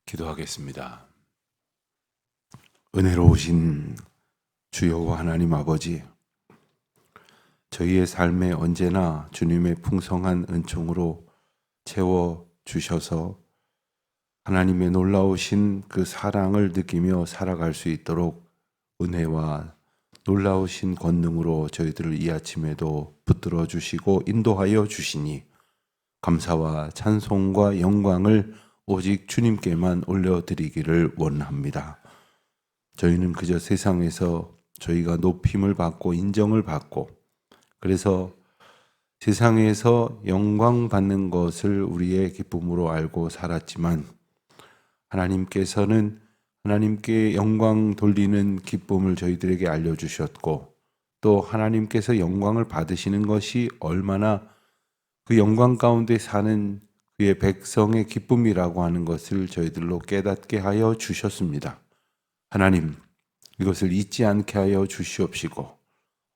기도하겠습니다. 은혜로우신 주여 하나님 아버지, 저희의 삶에 언제나 주님의 풍성한 은총으로 채워주셔서 하나님의 놀라우신 그 사랑을 느끼며 살아갈 수 있도록 은혜와 놀라우신 권능으로 저희들을 이 아침에도 붙들어 주시고 인도하여 주시니 감사와 찬송과 영광을 오직 주님께만 올려드리기를 원합니다. 저희는 그저 세상에서 저희가 높임을 받고 인정을 받고 그래서 세상에서 영광 받는 것을 우리의 기쁨으로 알고 살았지만 하나님께서는 하나님께 영광 돌리는 기쁨을 저희들에게 알려주셨고 또 하나님께서 영광을 받으시는 것이 얼마나 그 영광 가운데 사는 그의 백성의 기쁨이라고 하는 것을 저희들로 깨닫게 하여 주셨습니다. 하나님, 이것을 잊지 않게 하여 주시옵시고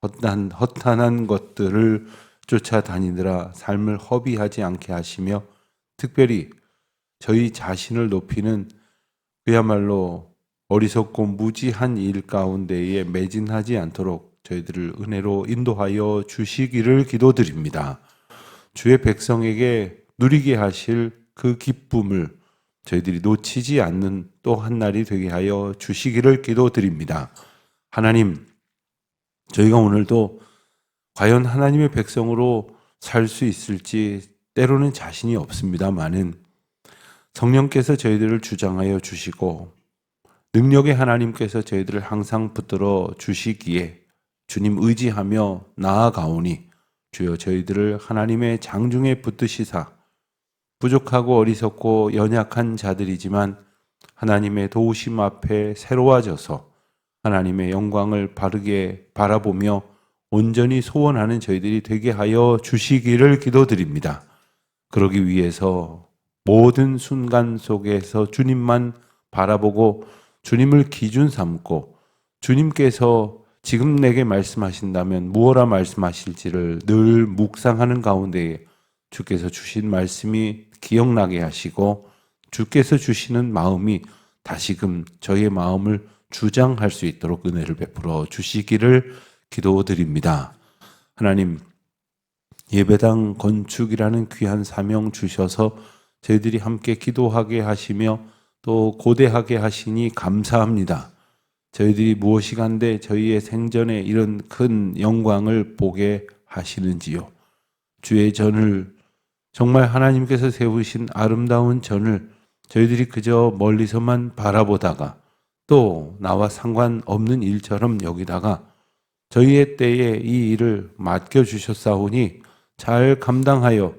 허탄한 것들을 쫓아다니느라 삶을 허비하지 않게 하시며 특별히 저희 자신을 높이는 그야말로 어리석고 무지한 일 가운데에 매진하지 않도록 저희들을 은혜로 인도하여 주시기를 기도드립니다. 주의 백성에게 누리게 하실 그 기쁨을 저희들이 놓치지 않는 또 한 날이 되게 하여 주시기를 기도드립니다. 하나님, 저희가 오늘도 과연 하나님의 백성으로 살 수 있을지 때로는 자신이 없습니다마는 성령께서 저희들을 주장하여 주시고 능력의 하나님께서 저희들을 항상 붙들어 주시기에 주님 의지하며 나아가오니 주여 저희들을 하나님의 장중에 붙드시사 부족하고 어리석고 연약한 자들이지만 하나님의 도우심 앞에 새로워져서 하나님의 영광을 바르게 바라보며 온전히 소원하는 저희들이 되게 하여 주시기를 기도드립니다. 그러기 위해서 모든 순간 속에서 주님만 바라보고 주님을 기준 삼고 주님께서 지금 내게 말씀하신다면 무엇라 말씀하실지를 늘 묵상하는 가운데에 주께서 주신 말씀이 기억나게 하시고 주께서 주시는 마음이 다시금 저희의 마음을 주장할 수 있도록 은혜를 베풀어 주시기를 기도드립니다. 하나님, 예배당 건축이라는 귀한 사명 주셔서 저희들이 함께 기도하게 하시며 또 고대하게 하시니 감사합니다. 저희들이 무엇이간데 저희의 생전에 이런 큰 영광을 보게 하시는지요. 주의 전을 정말 하나님께서 세우신 아름다운 전을 저희들이 그저 멀리서만 바라보다가 또 나와 상관없는 일처럼 여기다가 저희의 때에 이 일을 맡겨주셨사오니 잘 감당하여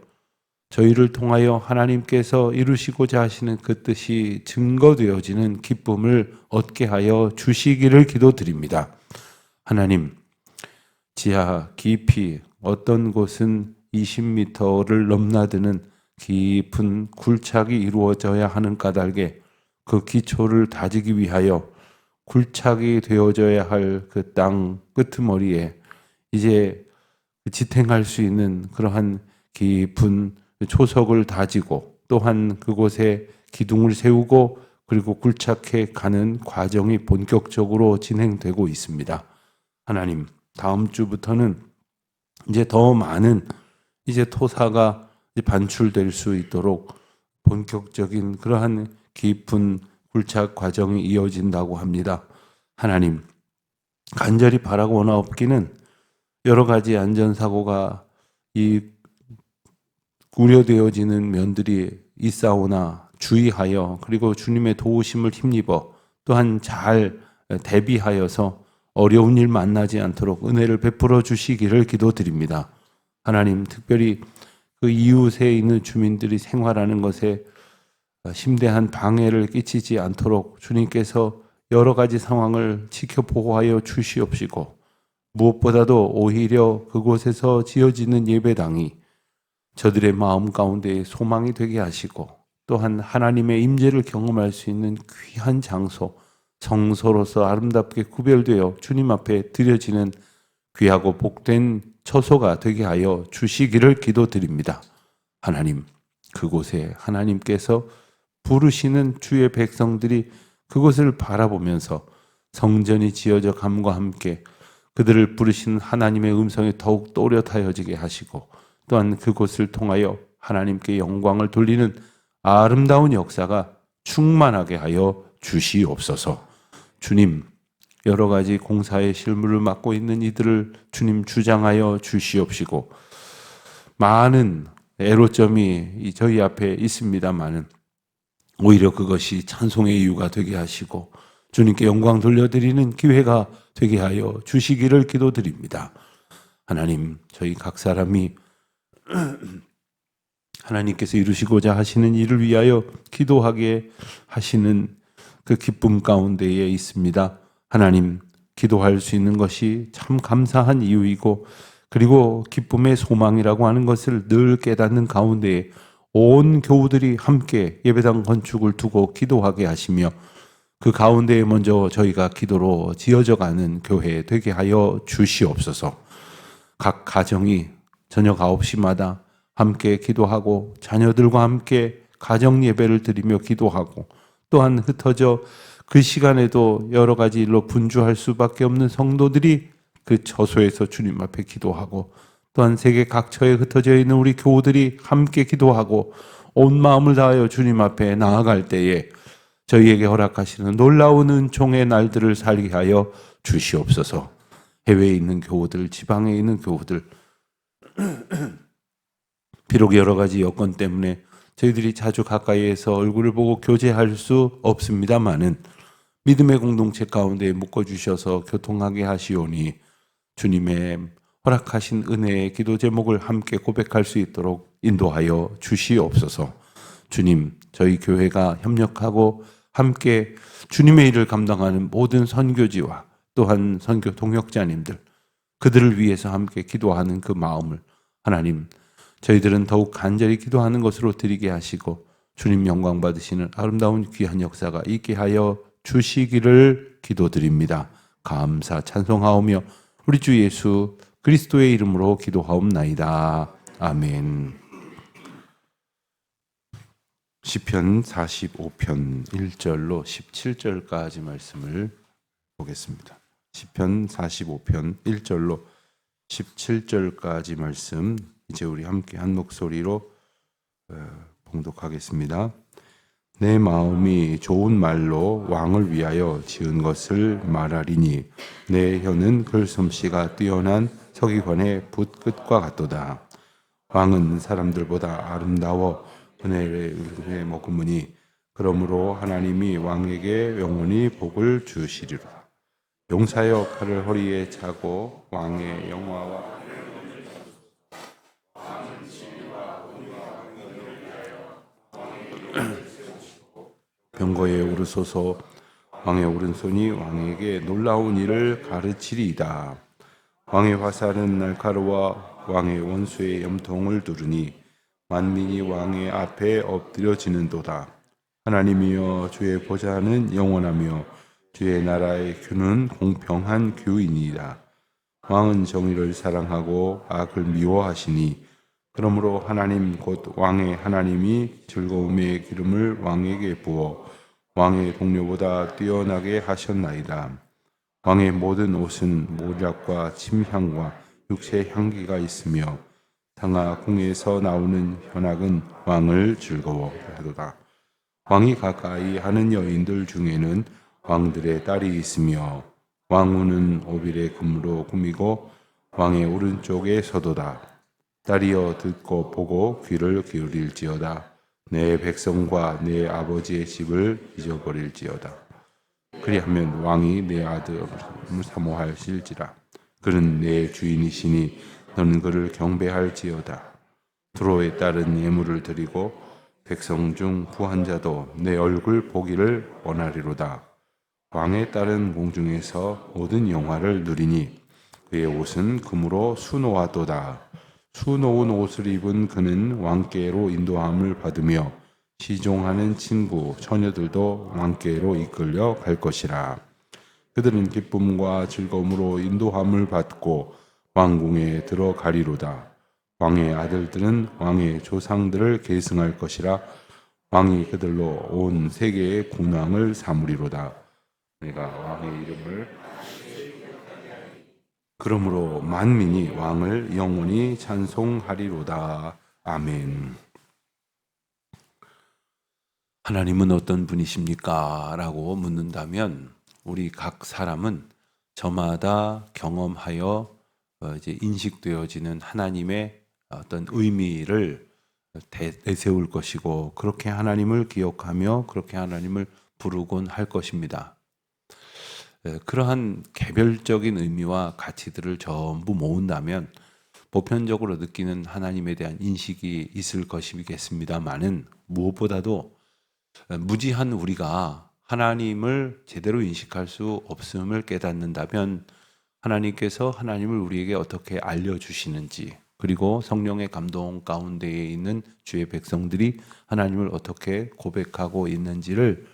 저희를 통하여 하나님께서 이루시고자 하시는 그 뜻이 증거되어지는 기쁨을 얻게 하여 주시기를 기도드립니다. 하나님, 지하 깊이 어떤 곳은 20m를 넘나드는 깊은 굴착이 이루어져야 하는 까닭에 그 기초를 다지기 위하여 굴착이 되어져야 할 그 땅 끄트머리에 이제 지탱할 수 있는 그러한 깊은 초석을 다지고 또한 그곳에 기둥을 세우고 그리고 굴착해 가는 과정이 본격적으로 진행되고 있습니다. 하나님, 다음 주부터는 이제 더 많은 이제 토사가 반출될 수 있도록 본격적인 그러한 깊은 굴착 과정이 이어진다고 합니다. 하나님, 간절히 바라고 원하옵기는 여러 가지 안전사고가 우려되어지는 면들이 있사오나 주의하여 그리고 주님의 도우심을 힘입어 또한 잘 대비하여서 어려운 일 만나지 않도록 은혜를 베풀어 주시기를 기도드립니다. 하나님, 특별히 그 이웃에 있는 주민들이 생활하는 것에 심대한 방해를 끼치지 않도록 주님께서 여러 가지 상황을 지켜보호하여 주시옵시고 무엇보다도 오히려 그곳에서 지어지는 예배당이 저들의 마음 가운데 소망이 되게 하시고 또한 하나님의 임재를 경험할 수 있는 귀한 장소, 성소로서 아름답게 구별되어 주님 앞에 드려지는 귀하고 복된 처소가 되게 하여 주시기를 기도드립니다. 하나님, 그곳에 하나님께서 부르시는 주의 백성들이 그것을 바라보면서 성전이 지어져 감과 함께 그들을 부르시는 하나님의 음성이 더욱 또렷하여지게 하시고 또한 그곳을 통하여 하나님께 영광을 돌리는 아름다운 역사가 충만하게 하여 주시옵소서. 주님, 여러 가지 공사의 실무를 맡고 있는 이들을 주님 주장하여 주시옵시고 많은 애로점이 저희 앞에 있습니다마는 오히려 그것이 찬송의 이유가 되게 하시고 주님께 영광 돌려드리는 기회가 되게 하여 주시기를 기도드립니다. 하나님, 저희 각 사람이 하나님께서 이루시고자 하시는 일을 위하여 기도하게 하시는 그 기쁨 가운데에 있습니다. 하나님, 기도할 수 있는 것이 참 감사한 이유이고 그리고 기쁨의 소망이라고 하는 것을 늘 깨닫는 가운데에 온 교우들이 함께 예배당 건축을 두고 기도하게 하시며 그 가운데에 먼저 저희가 기도로 지어져 가는 교회 되게 하여 주시옵소서. 각 가정이 저녁 9시마다 함께 기도하고 자녀들과 함께 가정 예배를 드리며 기도하고 또한 흩어져 그 시간에도 여러 가지 일로 분주할 수밖에 없는 성도들이 그 처소에서 주님 앞에 기도하고 또한 세계 각처에 흩어져 있는 우리 교우들이 함께 기도하고 온 마음을 다하여 주님 앞에 나아갈 때에 저희에게 허락하시는 놀라운 은총의 날들을 살게 하여 주시옵소서. 해외에 있는 교우들, 지방에 있는 교우들 비록 여러 가지 여건 때문에 저희들이 자주 가까이에서 얼굴을 보고 교제할 수 없습니다마는 믿음의 공동체 가운데 묶어주셔서 교통하게 하시오니 주님의 허락하신 은혜의 기도 제목을 함께 고백할 수 있도록 인도하여 주시옵소서. 주님, 저희 교회가 협력하고 함께 주님의 일을 감당하는 모든 선교지와 또한 선교 동역자님들 그들을 위해서 함께 기도하는 그 마음을 하나님 저희들은 더욱 간절히 기도하는 것으로 드리게 하시고 주님 영광 받으시는 아름다운 귀한 역사가 있게 하여 주시기를 기도드립니다. 감사 찬송하오며 우리 주 예수 그리스도의 이름으로 기도하옵나이다. 아멘. 시편 45편 1절로 17절까지 말씀을 보겠습니다. 시편 45편 1절로 17절까지 말씀 이제 우리 함께 한 목소리로 봉독하겠습니다. 내 마음이 좋은 말로 왕을 위하여 지은 것을 말하리니 내 혀는 글솜씨가 뛰어난 서기관의 붓끝과 같도다. 왕은 사람들보다 아름다워 은혜에 머금으니 그러므로 하나님이 왕에게 영원히 복을 주시리로다. 용사여 칼을 허리에 차고 왕의 영화와 병거에 오르소서. 왕의 오른손이 왕에게 놀라운 일을 가르치리이다. 왕의 화살은 날카로워 왕의 원수의 염통을 두르니 만민이 왕의 앞에 엎드려지는도다. 하나님이여 주의 보좌는 영원하며 주의 나라의 규는 공평한 규이니이다. 왕은 정의를 사랑하고 악을 미워하시니 그러므로 하나님 곧 왕의 하나님이 즐거움의 기름을 왕에게 부어 왕의 동료보다 뛰어나게 하셨나이다. 왕의 모든 옷은 모략과 침향과 육체 향기가 있으며 상하 궁에서 나오는 현악은 왕을 즐거워하도다. 왕이 가까이 하는 여인들 중에는 왕들의 딸이 있으며 왕후는 오빌의 금으로 꾸미고 왕의 오른쪽에 서도다. 딸이여 듣고 보고 귀를 기울일지어다. 내 백성과 내 아버지의 집을 잊어버릴지어다. 그리하면 왕이 내 아들을 사모하실지라. 그는 내 주인이시니 너는 그를 경배할지어다. 두로의 딸은 예물을 드리고 백성 중 부한 자도 내 얼굴 보기를 원하리로다. 왕의 딸은 공중에서 모든 영화를 누리니 그의 옷은 금으로 수놓았도다. 수놓은 옷을 입은 그는 왕께로 인도함을 받으며 시종하는 친구 처녀들도 왕께로 이끌려 갈 것이라. 그들은 기쁨과 즐거움으로 인도함을 받고 왕궁에 들어가리로다. 왕의 아들들은 왕의 조상들을 계승할 것이라. 왕이 그들로 온 세계의 공왕을 삼으리로다. 내가 왕의 이름을 그러므로 만민이 왕을 영원히 찬송하리로다. 아멘. 하나님은 어떤 분이십니까? 라고 묻는다면 우리 각 사람은 저마다 경험하여 이제 인식되어지는 하나님의 어떤 의미를 내세울 것이고, 그렇게 하나님을 기억하며 그렇게 하나님을 부르곤 할 것입니다. 그러한 개별적인 의미와 가치들을 전부 모은다면 보편적으로 느끼는 하나님에 대한 인식이 있을 것이겠습니다만은, 무엇보다도 무지한 우리가 하나님을 제대로 인식할 수 없음을 깨닫는다면, 하나님께서 하나님을 우리에게 어떻게 알려주시는지, 그리고 성령의 감동 가운데에 있는 주의 백성들이 하나님을 어떻게 고백하고 있는지를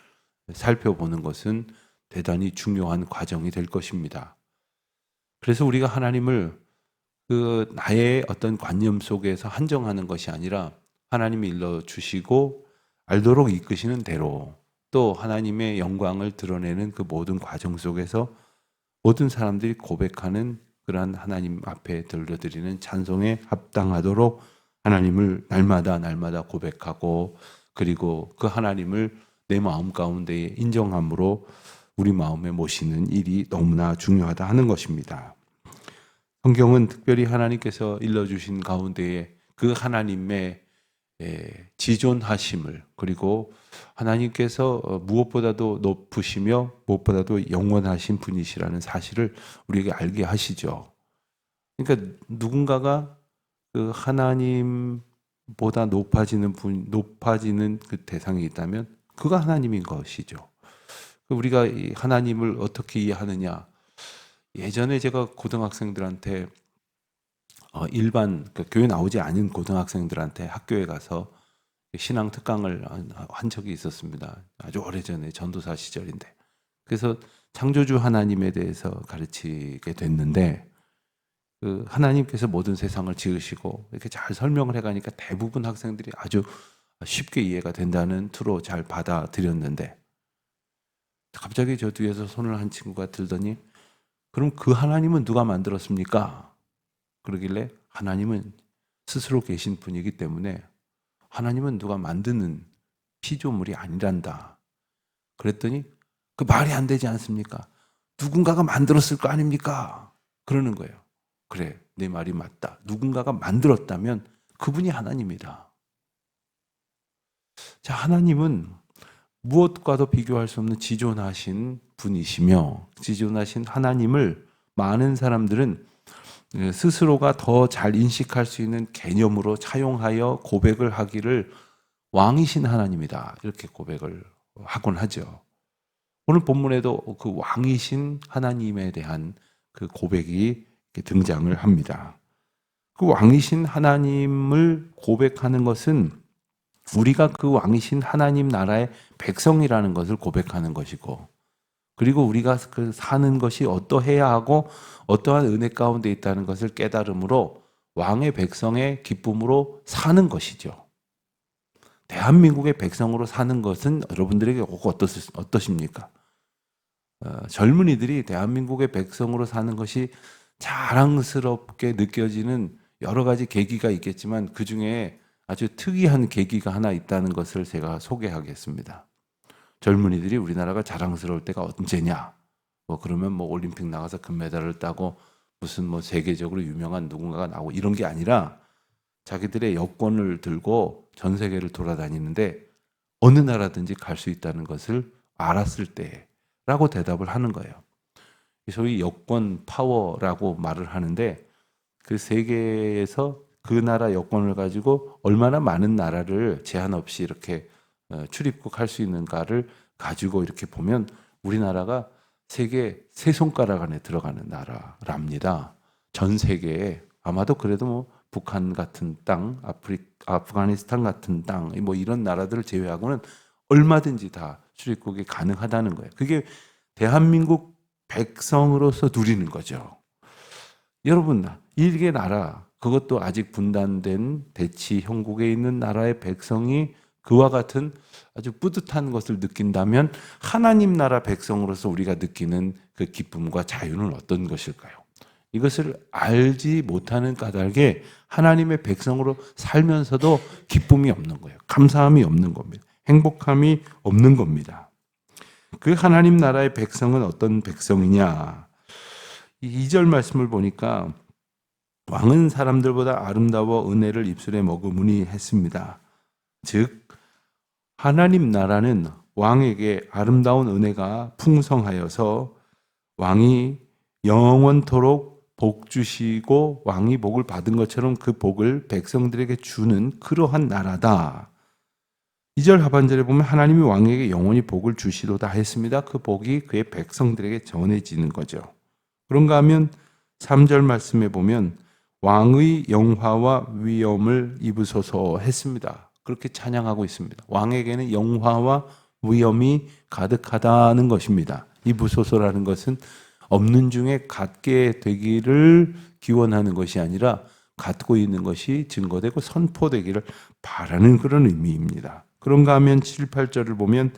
살펴보는 것은 대단히 중요한 과정이 될 것입니다. 그래서 우리가 하나님을 나의 어떤 관념 속에서 한정하는 것이 아니라 하나님이 일러주시고 알도록 이끄시는 대로, 또 하나님의 영광을 드러내는 그 모든 과정 속에서 모든 사람들이 고백하는 그러한 하나님 앞에 들려드리는 찬송에 합당하도록 하나님을 날마다 고백하고, 그리고 그 하나님을 내 마음 가운데에 인정함으로 우리 마음에 모시는 일이 너무나 중요하다 하는 것입니다. 성경은 특별히 하나님께서 일러주신 가운데에 그 하나님의 지존하심을, 그리고 하나님께서 무엇보다도 높으시며 무엇보다도 영원하신 분이시라는 사실을 우리에게 알게 하시죠. 그러니까 누군가가 그 하나님보다 높아지는 그 대상이 있다면 그가 하나님인 것이죠. 우리가 이 하나님을 어떻게 이해하느냐? 예전에 제가 고등학생들한테 일반 교회 나오지 않은 고등학생들한테 학교에 가서 신앙 특강을 한 적이 있었습니다. 아주 오래전에 전도사 시절인데. 그래서 창조주 하나님에 대해서 가르치게 됐는데, 그 하나님께서 모든 세상을 지으시고 이렇게 잘 설명을 해가니까 대부분 학생들이 아주 쉽게 이해가 된다는 투로 잘 받아들였는데, 갑자기 저 뒤에서 손을 한 친구가 들더니 그럼 그 하나님은 누가 만들었습니까? 그러길래 하나님은 스스로 계신 분이기 때문에 하나님은 누가 만드는 피조물이 아니란다. 그랬더니 그 말이 안 되지 않습니까? 누군가가 만들었을 거 아닙니까? 그러는 거예요. 그래, 내 말이 맞다. 누군가가 만들었다면 그분이 하나님이다. 자, 하나님은 무엇과도 비교할 수 없는 지존하신 분이시며, 지존하신 하나님을 많은 사람들은 스스로가 더 잘 인식할 수 있는 개념으로 차용하여 고백을 하기를 왕이신 하나님이다, 이렇게 고백을 하곤 하죠. 오늘 본문에도 그 왕이신 하나님에 대한 그 고백이 등장을 합니다. 그 왕이신 하나님을 고백하는 것은 우리가 그 왕이신 하나님 나라의 백성이라는 것을 고백하는 것이고, 그리고 우리가 그 사는 것이 어떠해야 하고 어떠한 은혜 가운데 있다는 것을 깨달음으로 왕의 백성의 기쁨으로 사는 것이죠. 대한민국의 백성으로 사는 것은 여러분들에게 꼭 어떠십니까? 젊은이들이 대한민국의 백성으로 사는 것이 자랑스럽게 느껴지는 여러 가지 계기가 있겠지만, 그 중에 아주 특이한 계기가 하나 있다는 것을 제가 소개하겠습니다. 젊은이들이 우리나라가 자랑스러울 때가 언제냐? 그러면 올림픽 나가서 금메달을 따고 무슨 세계적으로 유명한 누군가가 나오고 이런 게 아니라, 자기들의 여권을 들고 전 세계를 돌아다니는데 어느 나라든지 갈 수 있다는 것을 알았을 때라고 대답을 하는 거예요. 소위 여권 파워라고 말을 하는데, 그 세계에서 그 나라 여권을 가지고 얼마나 많은 나라를 제한 없이 이렇게 출입국할 수 있는가를 가지고 이렇게 보면 우리나라가 세계 세 손가락 안에 들어가는 나라랍니다. 전 세계에 아마도 그래도 북한 같은 땅, 아프가니스탄 같은 땅, 이런 나라들을 제외하고는 얼마든지 다 출입국이 가능하다는 거예요. 그게 대한민국 백성으로서 누리는 거죠. 여러분, 일개 나라, 그것도 아직 분단된 대치 형국에 있는 나라의 백성이 그와 같은 아주 뿌듯한 것을 느낀다면 하나님 나라 백성으로서 우리가 느끼는 그 기쁨과 자유는 어떤 것일까요? 이것을 알지 못하는 까닭에 하나님의 백성으로 살면서도 기쁨이 없는 거예요. 감사함이 없는 겁니다. 행복함이 없는 겁니다. 그 하나님 나라의 백성은 어떤 백성이냐? 이 2절 말씀을 보니까 왕은 사람들보다 아름다워 은혜를 입술에 머금으니 했습니다. 즉 하나님 나라는 왕에게 아름다운 은혜가 풍성하여서 왕이 영원토록 복 주시고 왕이 복을 받은 것처럼 그 복을 백성들에게 주는 그러한 나라다. 2절 하반절에 보면 하나님이 왕에게 영원히 복을 주시도다 했습니다. 그 복이 그의 백성들에게 전해지는 거죠. 그런가 하면 3절 말씀에 보면 왕의 영화와 위엄을 입으소서 했습니다. 그렇게 찬양하고 있습니다. 왕에게는 영화와 위엄이 가득하다는 것입니다. 입으소서라는 것은 없는 중에 갖게 되기를 기원하는 것이 아니라 갖고 있는 것이 증거되고 선포되기를 바라는 그런 의미입니다. 그런가 하면 7, 8절을 보면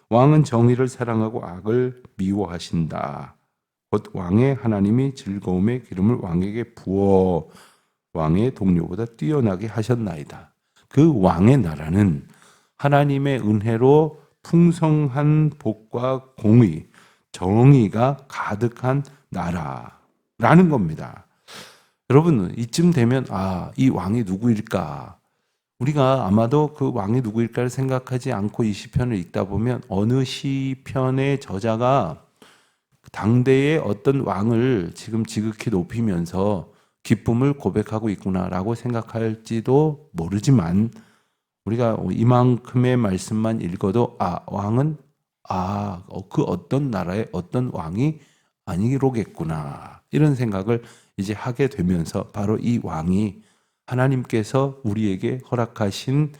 왕은 정의를 사랑하고 악을 미워하신다. 곧 왕의 하나님이 즐거움의 기름을 왕에게 부어 왕의 동료보다 뛰어나게 하셨나이다. 그 왕의 나라는 하나님의 은혜로 풍성한 복과 공의, 정의가 가득한 나라라는 겁니다. 여러분, 이쯤 되면 이 왕이 누구일까? 우리가 아마도 그 왕이 누구일까를 생각하지 않고 이 시편을 읽다 보면 어느 시편의 저자가 당대의 어떤 왕을 지금 지극히 높이면서 기쁨을 고백하고 있구나라고 생각할지도 모르지만 우리가 이만큼의 말씀만 읽어도 왕은 그 어떤 나라의 어떤 왕이 아니로겠구나 이런 생각을 이제 하게 되면서 바로 이 왕이 하나님께서 우리에게 허락하신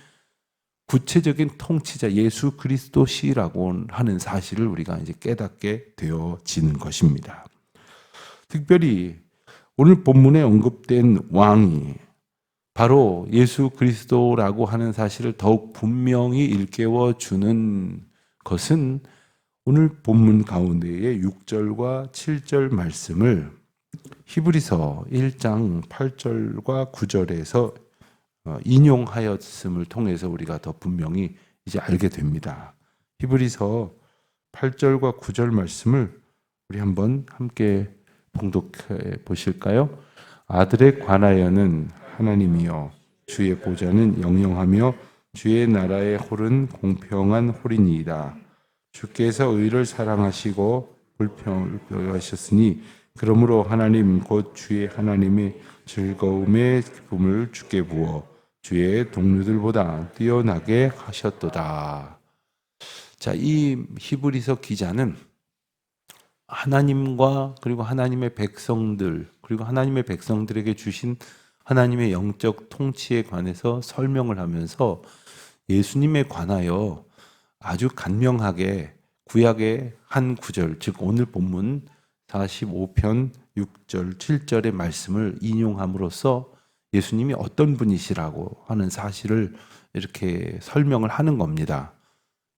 구체적인 통치자 예수 그리스도시라고 하는 사실을 우리가 이제 깨닫게 되어지는 것입니다. 특별히 오늘 본문에 언급된 왕이 바로 예수 그리스도라고 하는 사실을 더욱 분명히 일깨워 주는 것은 오늘 본문 가운데의 6절과 7절 말씀을 히브리서 1장 8절과 9절에서 인용하였음을 통해서 우리가 더 분명히 이제 알게 됩니다. 히브리서 8절과 9절 말씀을 우리 한번 함께 봉독해 보실까요? 아들에 관하여는 하나님이여 주의 보좌는 영영하며 주의 나라의 홀은 공평한 홀이니이다. 주께서 의를 사랑하시고 불평을 하셨으니 그러므로 하나님 곧 주의 하나님이 즐거움의 기쁨을 주께 부어 주의 동료들보다 뛰어나게 하셨도다. 자, 이 히브리서 기자는 하나님과 그리고 하나님의 백성들 그리고 하나님의 백성들에게 주신 하나님의 영적 통치에 관해서 설명을 하면서 예수님에 관하여 아주 간명하게 구약의 한 구절, 즉 오늘 본문 45편 6절, 7절의 말씀을 인용함으로써 예수님이 어떤 분이시라고 하는 사실을 이렇게 설명을 하는 겁니다.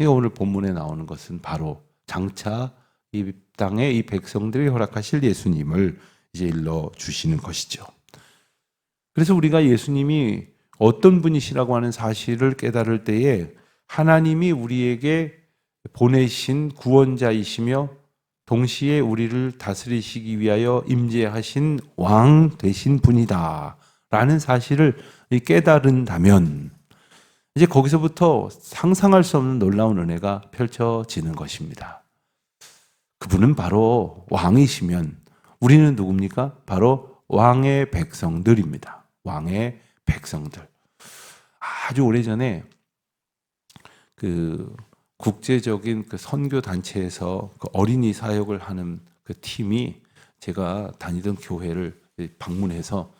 오늘 본문에 나오는 것은 바로 장차 이 땅에 이 백성들이 허락하실 예수님을 이제 일러 주시는 것이죠. 그래서 우리가 예수님이 어떤 분이시라고 하는 사실을 깨달을 때에 하나님이 우리에게 보내신 구원자이시며 동시에 우리를 다스리시기 위하여 임재하신 왕 되신 분이다 라는 사실을 깨달은다면 이제 거기서부터 상상할 수 없는 놀라운 은혜가 펼쳐지는 것입니다. 그분은 바로 왕이시면 우리는 누굽니까? 바로 왕의 백성들입니다. 왕의 백성들. 아주 오래전에 그 국제적인 그 선교 단체에서 그 어린이 사역을 하는 그 팀이 제가 다니던 교회를 방문해서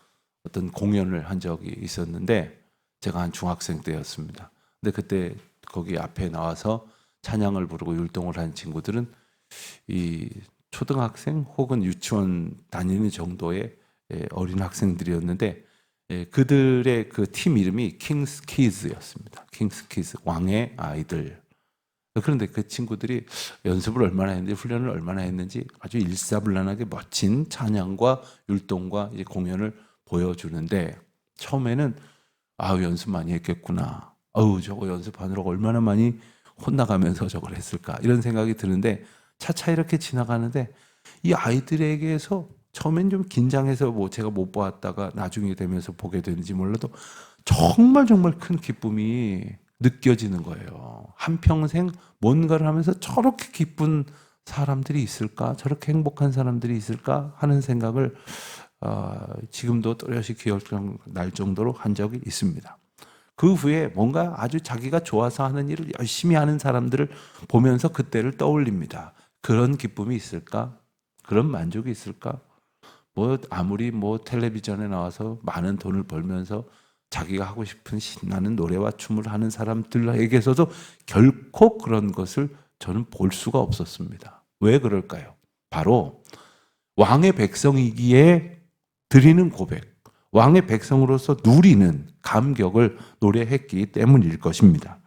어떤 공연을 한 적이 있었는데 제가 한 중학생 때였습니다. 근데 그때 거기 앞에 나와서 찬양을 부르고 율동을 한 친구들은 이 초등학생 혹은 유치원 다니는 정도의 어린 학생들이었는데 예, 그들의 그 팀 이름이 킹스 키즈였습니다. 킹스 키즈, 왕의 아이들. 그런데 그 친구들이 연습을 얼마나 했는지, 훈련을 얼마나 했는지 아주 일사불란하게 멋진 찬양과 율동과 이제 공연을 보여주는데, 처음에는 아우 연습 많이 했겠구나, 아우 저거 연습하느라고 얼마나 많이 혼나가면서 저걸 했을까, 이런 생각이 드는데, 차차 이렇게 지나가는데 이 아이들에게서 처음엔 좀 긴장해서 뭐 제가 못 보았다가 나중에 되면서 보게 되는지 몰라도 정말 큰 기쁨이 느껴지는 거예요. 한평생 뭔가를 하면서 저렇게 기쁜 사람들이 있을까? 저렇게 행복한 사람들이 있을까? 하는 생각을 지금도 또렷이 기억날 정도로 한 적이 있습니다. 그 후에 뭔가 아주 자기가 좋아서 하는 일을 열심히 하는 사람들을 보면서 그때를 떠올립니다. 그런 기쁨이 있을까? 그런 만족이 있을까? 뭐 아무리 뭐 텔레비전에 나와서 많은 돈을 벌면서 자기가 하고 싶은 신나는 노래와 춤을 하는 사람들에게서도 결코 그런 것을 저는 볼 수가 없었습니다. 왜 그럴까요? 바로 왕의 백성이기에 드리는 고백, 왕의 백성으로서 누리는 감격을 노래했기 때문일 것입니다.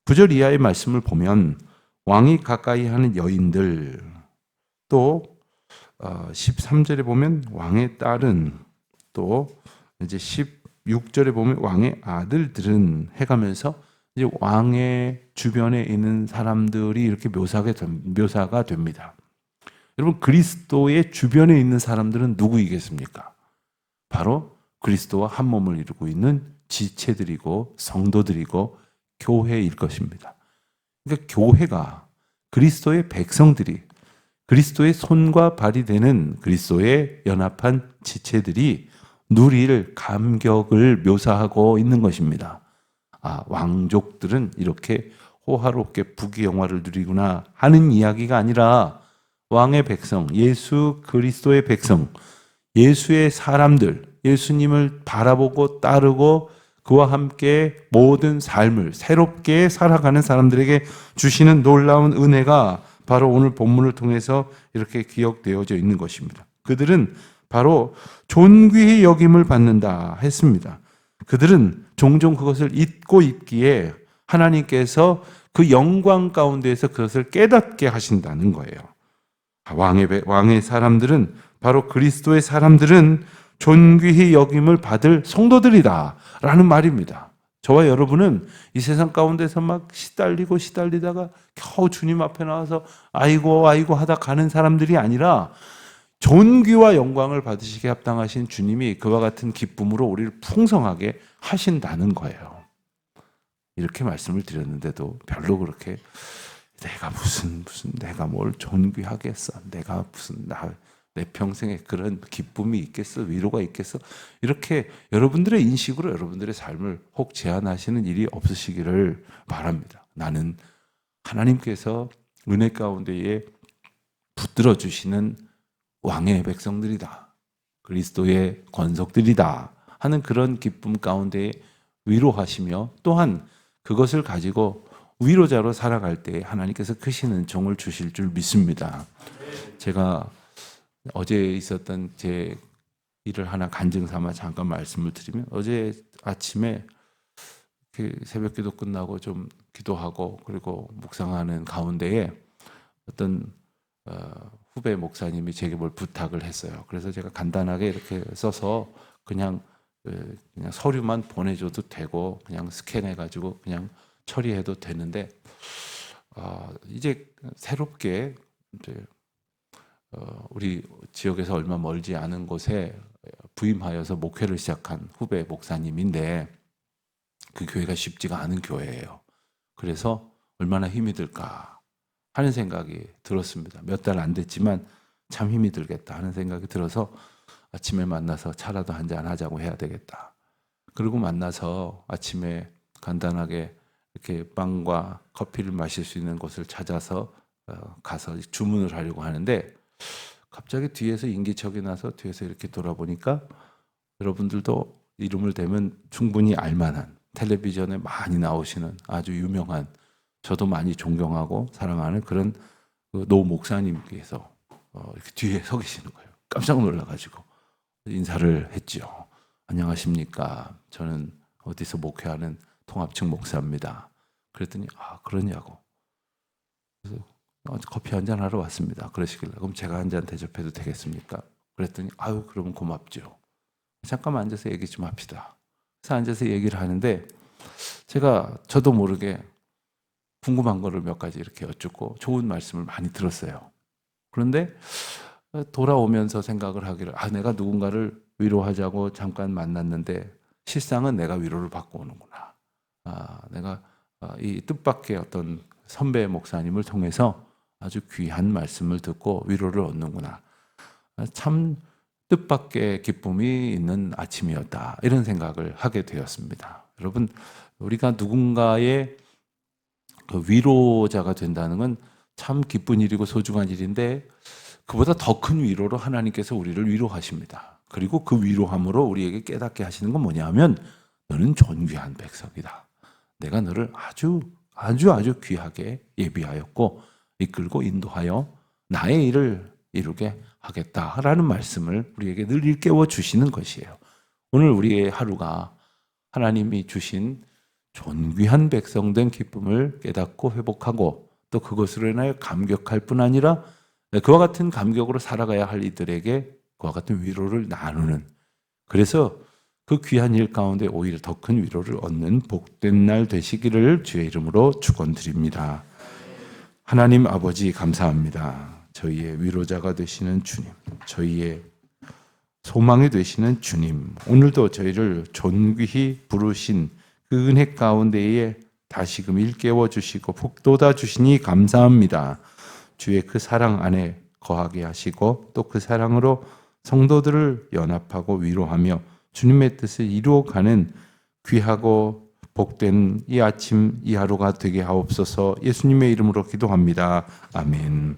9절 이하의 말씀을 보면 왕이 가까이 하는 여인들, 또 13절에 보면 왕의 딸은, 또 이제 16절에 보면 왕의 아들들은 해가면서 이제 왕의 주변에 있는 사람들이 이렇게 묘사가 됩니다. 여러분, 그리스도의 주변에 있는 사람들은 누구이겠습니까? 바로 그리스도와 한 몸을 이루고 있는 지체들이고 성도들이고 교회일 것입니다. 그러니까 교회가, 그리스도의 백성들이, 그리스도의 손과 발이 되는 그리스도의 연합한 지체들이 누릴 감격을 묘사하고 있는 것입니다. 아, 왕족들은 이렇게 호화롭게 부귀영화를 누리구나 하는 이야기가 아니라, 왕의 백성, 예수 그리스도의 백성, 예수의 사람들, 예수님을 바라보고 따르고 그와 함께 모든 삶을 새롭게 살아가는 사람들에게 주시는 놀라운 은혜가 바로 오늘 본문을 통해서 이렇게 기억되어져 있는 것입니다. 그들은 바로 존귀히 여김을 받는다 했습니다. 그들은 종종 그것을 잊고 있기에 하나님께서 그 영광 가운데에서 그것을 깨닫게 하신다는 거예요. 왕의 사람들은, 바로 그리스도의 사람들은 존귀히 여김을 받을 성도들이다 라는 말입니다. 저와 여러분은 이 세상 가운데서 막 시달리다가 겨우 주님 앞에 나와서 아이고 하다 가는 사람들이 아니라, 존귀와 영광을 받으시게 합당하신 주님이 그와 같은 기쁨으로 우리를 풍성하게 하신다는 거예요. 이렇게 말씀을 드렸는데도 별로 그렇게 내가 무슨 내가 뭘 존귀하겠어, 내가 무슨 내 평생에 그런 기쁨이 있겠어, 위로가 있겠어, 이렇게 여러분들의 인식으로 여러분들의 삶을 혹 제한하시는 일이 없으시기를 바랍니다. 나는 하나님께서 은혜 가운데에 붙들어 주시는 왕의 백성들이다, 그리스도의 권속들이다 하는 그런 기쁨 가운데 위로하시며, 또한 그것을 가지고 위로자로 살아갈 때 하나님께서 크시는 종을 주실 줄 믿습니다. 제가 어제 있었던 제 일을 하나 간증 삼아 잠깐 말씀을 드리면, 어제 아침에 새벽 기도 끝나고 좀 기도하고 그리고 묵상하는 가운데에 어떤 후배 목사님이 제게 뭘 부탁을 했어요. 그래서 제가 간단하게 이렇게 써서 그냥 서류만 보내줘도 되고 그냥 스캔해가지고 그냥 처리해도 되는데, 이제 새롭게 이제 우리 지역에서 얼마 멀지 않은 곳에 부임하여서 목회를 시작한 후배 목사님인데, 그 교회가 쉽지가 않은 교회예요. 그래서 얼마나 힘이 들까 하는 생각이 들었습니다. 몇 달 안 됐지만 참 힘이 들겠다 하는 생각이 들어서 아침에 만나서 차라도 한잔 하자고 해야 되겠다. 그리고 만나서 아침에 간단하게 이렇게 빵과 커피를 마실 수 있는 곳을 찾아서 가서 주문을 하려고 하는데, 갑자기 뒤에서 인기척이 나서 뒤에서 이렇게 돌아보니까, 여러분들도 이름을 대면 충분히 알만한, 텔레비전에 많이 나오시는 아주 유명한, 저도 많이 존경하고 사랑하는 그런 노 목사님께서 이렇게 뒤에 서 계시는 거예요. 깜짝 놀라가지고 인사를 했죠. 안녕하십니까. 저는 어디서 목회하는 통합측 목사입니다. 그랬더니 그러냐고. 그래서 커피 한잔 하러 왔습니다. 그러시길래 그럼 제가 한 잔 대접해도 되겠습니까? 그랬더니 그러면 고맙죠. 잠깐만 앉아서 얘기 좀 합시다. 그래서 앉아서 얘기를 하는데 저도 모르게 궁금한 거를 몇 가지 이렇게 여쭙고 좋은 말씀을 많이 들었어요. 그런데 돌아오면서 생각을 하기를 내가 누군가를 위로하자고 잠깐 만났는데 실상은 내가 위로를 받고 오는구나. 내가 이 뜻밖의 어떤 선배 목사님을 통해서 아주 귀한 말씀을 듣고 위로를 얻는구나. 참 뜻밖의 기쁨이 있는 아침이었다. 이런 생각을 하게 되었습니다. 여러분, 우리가 누군가의 그 위로자가 된다는 건 참 기쁜 일이고 소중한 일인데 그보다 더 큰 위로로 하나님께서 우리를 위로하십니다. 그리고 그 위로함으로 우리에게 깨닫게 하시는 건 뭐냐 하면 너는 존귀한 백성이다. 내가 너를 아주 귀하게 예비하였고 이끌고 인도하여 나의 일을 이루게 하겠다라는 말씀을 우리에게 늘 일깨워 주시는 것이에요. 오늘 우리의 하루가 하나님이 주신 존귀한 백성 된 기쁨을 깨닫고 회복하고 또 그것으로 인하여 감격할 뿐 아니라 그와 같은 감격으로 살아가야 할 이들에게 그와 같은 위로를 나누는, 그래서 그 귀한 일 가운데 오히려 더 큰 위로를 얻는 복된 날 되시기를 주의 이름으로 축원드립니다. 하나님 아버지 감사합니다. 저희의 위로자가 되시는 주님, 저희의 소망이 되시는 주님, 오늘도 저희를 존귀히 부르신 그 은혜 가운데에 다시금 일깨워 주시고 북돋아 주시니 감사합니다. 주의 그 사랑 안에 거하게 하시고 또 그 사랑으로 성도들을 연합하고 위로하며 주님의 뜻을 이루어가는 귀하고 복된 이 아침 이 하루가 되게 하옵소서. 예수님의 이름으로 기도합니다. 아멘.